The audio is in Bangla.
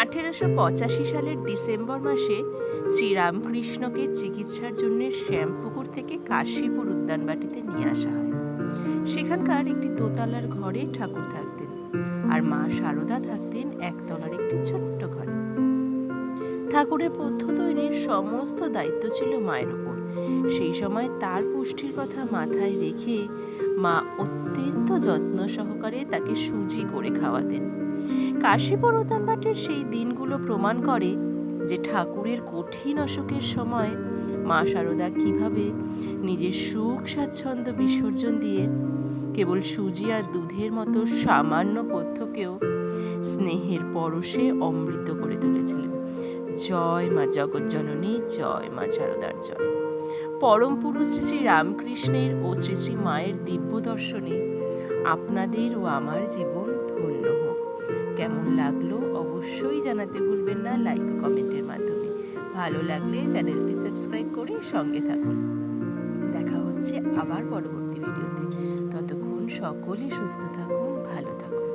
1885 সালের ডিসেম্বর মাসে শ্রীরামকৃষ্ণকে চিকিৎসার জন্য শ্যামপুকুর থেকে কাশীপুর উদ্যানবাটিতে নিয়ে আসা হয়। সেখানকার একটি দোতলার ঘরে ঠাকুর থাকতেন, আর মা শারদা থাকতেন একতলার একটি ছোট্ট ঘরে। ঠাকুরের পথ্য তৈরির সমস্ত দায়িত্ব ছিল মায়ের উপর। সেই সময় তার পুষ্টির কথা মাথায় রেখে মা অত্যন্ত যত্ন সহকারে তাকে সুজি করে খাওয়াতেন। কাশীপুর উদ্যানবাটির সেই দিনগুলো প্রমাণ করে যে ঠাকুরের কঠিন অসুখের সময় মা শারদা কিভাবে নিজের সুখ স্বাচ্ছন্দ্য বিসর্জন দিয়ে কেবল সুজি আর দুধের মতো সামান্য পথ্যকেও স্নেহের পরশে অমৃত করে তুলেছিলেন। জয় মা জগজ্জননী, জয় মা শারদার জয়। পরম পুরুষ শ্রী শ্রী রামকৃষ্ণের ও শ্রী শ্রী মায়ের দিব্য দর্শনে আপনাদের ও আমার জীবন ধন্য হোক। কেমন লাগলো অবশ্যই জানাতে ভুলবেন না লাইক ও কমেন্টের মাধ্যমে। ভালো লাগলে চ্যানেলটি সাবস্ক্রাইব করে সঙ্গে থাকুন। দেখা হচ্ছে আবার পরবর্তী ভিডিওতে। ততক্ষণ সকলে সুস্থ থাকুন, ভালো থাকুন।